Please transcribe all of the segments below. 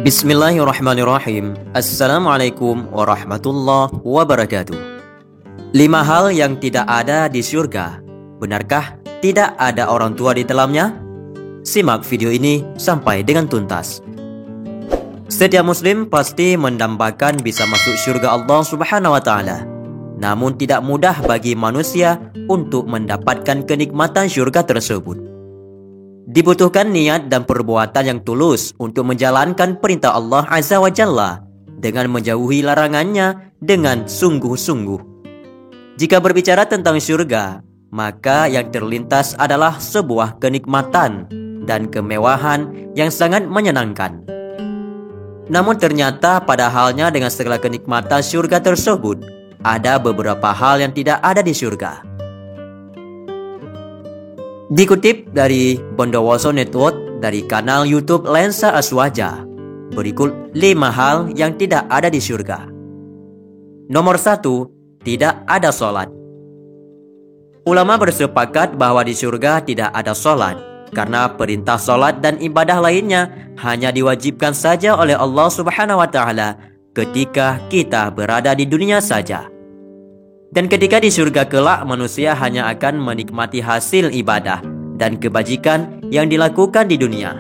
Bismillahirrahmanirrahim. Assalamualaikum warahmatullahi wabarakatuh. 5 hal yang tidak ada di surga. Benarkah tidak ada orang tua di dalamnya? Simak video ini sampai dengan tuntas. Setiap muslim pasti mendambakan bisa masuk surga Allah Subhanahu wa taala. Namun tidak mudah bagi manusia untuk mendapatkan kenikmatan surga tersebut. Dibutuhkan niat dan perbuatan yang tulus untuk menjalankan perintah Allah Azza wa Jalla dengan menjauhi larangannya dengan sungguh-sungguh. Jika berbicara tentang surga, maka yang terlintas adalah sebuah kenikmatan dan kemewahan yang sangat menyenangkan. Namun ternyata pada halnya dengan segala kenikmatan surga tersebut, ada beberapa hal yang tidak ada di surga. Dikutip dari Bondowoso Network dari kanal YouTube Lensa Aswaja, berikut 5 hal yang tidak ada di surga. Nomor 1, tidak ada sholat. Ulama bersepakat bahwa di surga tidak ada sholat, karena perintah sholat dan ibadah lainnya hanya diwajibkan saja oleh Allah Subhanahu wa taala ketika kita berada di dunia saja. Dan ketika di surga kelak, manusia hanya akan menikmati hasil ibadah dan kebajikan yang dilakukan di dunia.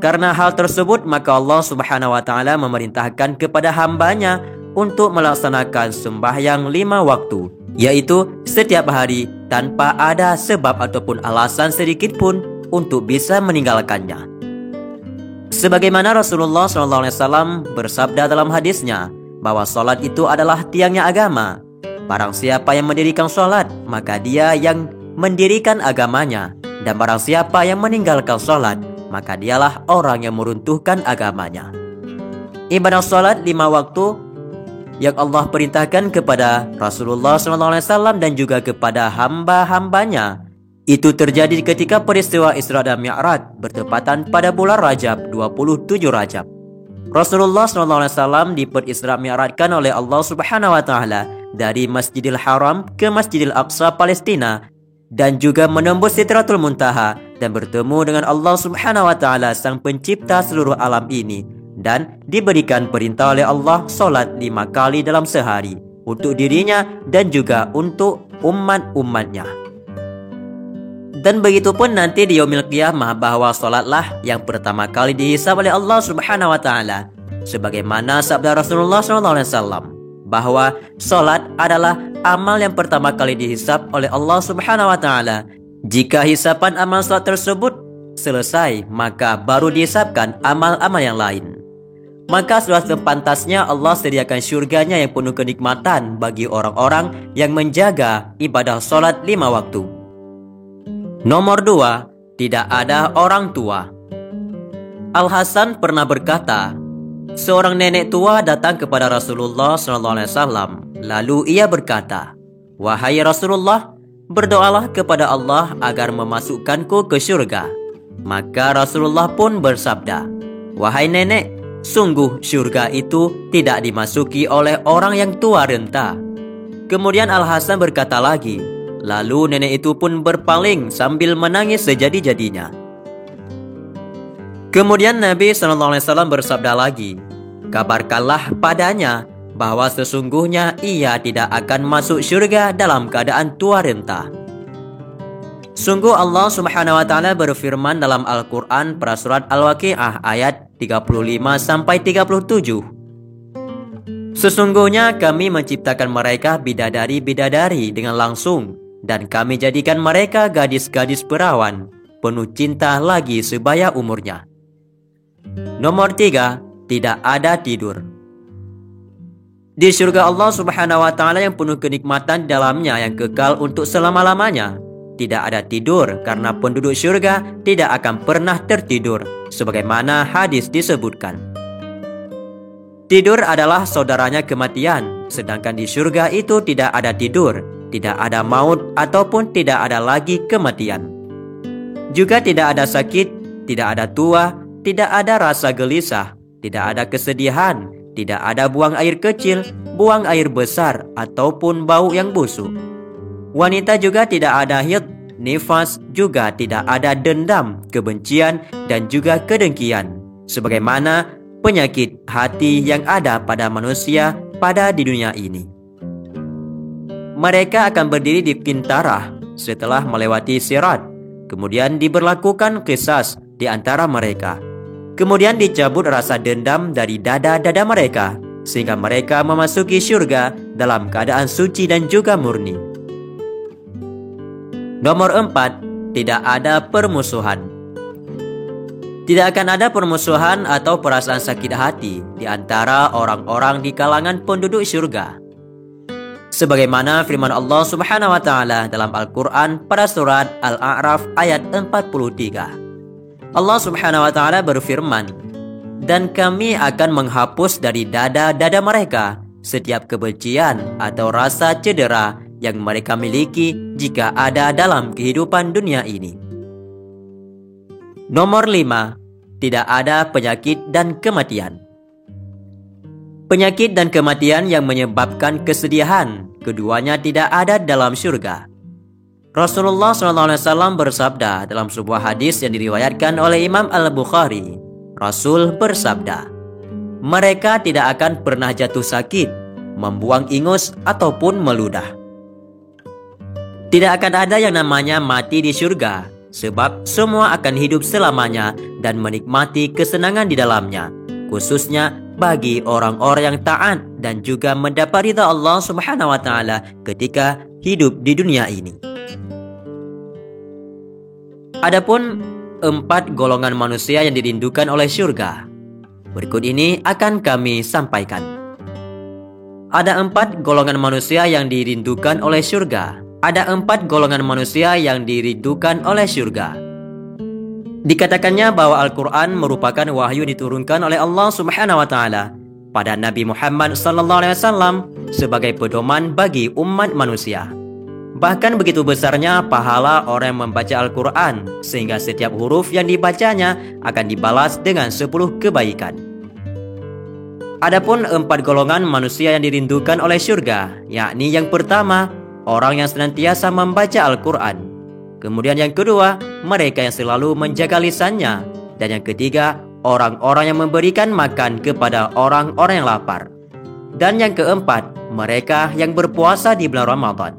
Karena hal tersebut, maka Allah Subhanahu wa taala memerintahkan kepada hambanya untuk melaksanakan sembahyang 5 waktu, yaitu setiap hari tanpa ada sebab ataupun alasan sedikit pun untuk bisa meninggalkannya. Sebagaimana Rasulullah SAW bersabda dalam hadisnya bahwa sholat itu adalah tiangnya agama. Barang siapa yang mendirikan sholat, maka dia yang mendirikan agamanya. Dan barang siapa yang meninggalkan sholat, maka dialah orang yang meruntuhkan agamanya. Ibadah sholat 5 waktu yang Allah perintahkan kepada Rasulullah SAW dan juga kepada hamba-hambanya, itu terjadi ketika peristiwa Isra dan Mi'raj bertepatan pada bulan Rajab, 27 Rajab. Rasulullah SAW diperisra Mi'rajkan oleh Allah Subhanahu wa taala dari Masjidil Haram ke Masjidil Aqsa Palestina, dan juga menembus Sidratul Muntaha dan bertemu dengan Allah Subhanahu wa taala, sang pencipta seluruh alam ini, dan diberikan perintah oleh Allah solat 5 kali dalam sehari untuk dirinya dan juga untuk umat-umatnya. Dan begitu pun nanti di yaumil qiyamah, bahwa solatlah yang pertama kali dihisab oleh Allah Subhanahu wa taala, sebagaimana sabda Rasulullah SAW bahwa solat adalah amal yang pertama kali dihisab oleh Allah Subhanahu wa taala. Jika hisapan amal solat tersebut selesai, maka baru dihisabkan amal-amal yang lain. Maka sudah sepantasnya Allah sediakan syurganya yang penuh kenikmatan bagi orang-orang yang menjaga ibadah solat 5 waktu. Nomor 2, tidak ada orang tua. Al-Hasan pernah berkata, seorang nenek tua datang kepada Rasulullah SAW. Lalu ia berkata, "Wahai Rasulullah, berdoalah kepada Allah agar memasukkanku ke surga." Maka Rasulullah pun bersabda, "Wahai nenek, sungguh surga itu tidak dimasuki oleh orang yang tua renta." Kemudian Al-Hasan berkata lagi, lalu nenek itu pun berpaling sambil menangis sejadi-jadinya. Kemudian Nabi SAW bersabda lagi, "Kabarkanlah padanya bahwa sesungguhnya ia tidak akan masuk surga dalam keadaan tua renta." Sungguh Allah Subhanahu wa taala berfirman dalam Al-Qur'an pada surat Al-Waqiah ayat 35-37. "Sesungguhnya kami menciptakan mereka bidadari-bidadari dengan langsung, dan kami jadikan mereka gadis-gadis perawan, penuh cinta lagi sebaya umurnya." Nomor 3, tidak ada tidur. Di surga Allah Subhanahu wa taala yang penuh kenikmatan di dalamnya yang kekal untuk selama-lamanya, tidak ada tidur karena penduduk surga tidak akan pernah tertidur, sebagaimana hadis disebutkan. Tidur adalah saudaranya kematian, sedangkan di surga itu tidak ada tidur, tidak ada maut ataupun tidak ada lagi kematian. Juga tidak ada sakit, tidak ada tua, tidak ada rasa gelisah, tidak ada kesedihan, tidak ada buang air kecil, buang air besar, ataupun bau yang busuk. Wanita juga tidak ada haid, nifas, juga tidak ada dendam, kebencian, dan juga kedengkian. sebagaimana penyakit hati yang ada pada manusia pada di dunia ini. Mereka akan berdiri di kintarah setelah melewati sirat, kemudian diberlakukan qisas di antara mereka. Kemudian dicabut rasa dendam dari dada-dada mereka, sehingga mereka memasuki syurga dalam keadaan suci dan juga murni. Nomor 4, tidak ada permusuhan. Tidak akan ada permusuhan atau perasaan sakit hati di antara orang-orang di kalangan penduduk syurga. Sebagaimana firman Allah Subhanahu wa taala dalam Al-Qur'an pada surat Al-A'raf ayat 43. Allah Subhanahu wa taala berfirman, "Dan kami akan menghapus dari dada-dada mereka setiap kebencian atau rasa cedera yang mereka miliki jika ada dalam kehidupan dunia ini." Nomor 5, tidak ada penyakit dan kematian. Penyakit dan kematian yang menyebabkan kesedihan, keduanya tidak ada dalam syurga. Rasulullah SAW bersabda dalam sebuah hadis yang diriwayatkan oleh Imam Al-Bukhari. Rasul bersabda, "Mereka tidak akan pernah jatuh sakit, membuang ingus ataupun meludah." Tidak akan ada yang namanya mati di syurga, sebab semua akan hidup selamanya dan menikmati kesenangan di dalamnya, khususnya bagi orang-orang yang taat dan juga mendapat ridha Allah Subhanahu wa taala ketika hidup di dunia ini. Adapun 4 golongan manusia yang dirindukan oleh syurga, berikut ini akan kami sampaikan. Ada 4 golongan manusia yang dirindukan oleh syurga. Ada 4 golongan manusia yang dirindukan oleh syurga. Dikatakannya bahwa Al-Quran merupakan wahyu diturunkan oleh Allah Subhanahu wa taala pada Nabi Muhammad SAW sebagai pedoman bagi umat manusia. Bahkan begitu besarnya pahala orang yang membaca Al-Quran, sehingga setiap huruf yang dibacanya akan dibalas dengan 10 kebaikan. Adapun 4 golongan manusia yang dirindukan oleh syurga, yakni yang pertama, orang yang senantiasa membaca Al-Quran. Kemudian yang kedua, mereka yang selalu menjaga lisannya. Dan yang ketiga, orang-orang yang memberikan makan kepada orang-orang yang lapar. Dan yang keempat, mereka yang berpuasa di bulan Ramadan.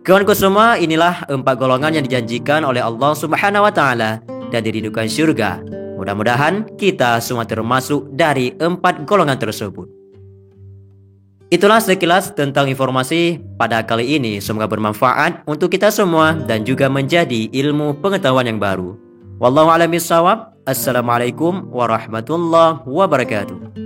Kawanku semua, inilah 4 golongan yang dijanjikan oleh Allah Subhanahu wa taala dan dirindukan syurga. Mudah-mudahan kita semua termasuk dari 4 golongan tersebut. Itulah sekilas tentang informasi pada kali ini. Semoga bermanfaat untuk kita semua dan juga menjadi ilmu pengetahuan yang baru. Wallahu a'lam bishawab. Assalamualaikum warahmatullahi wabarakatuh.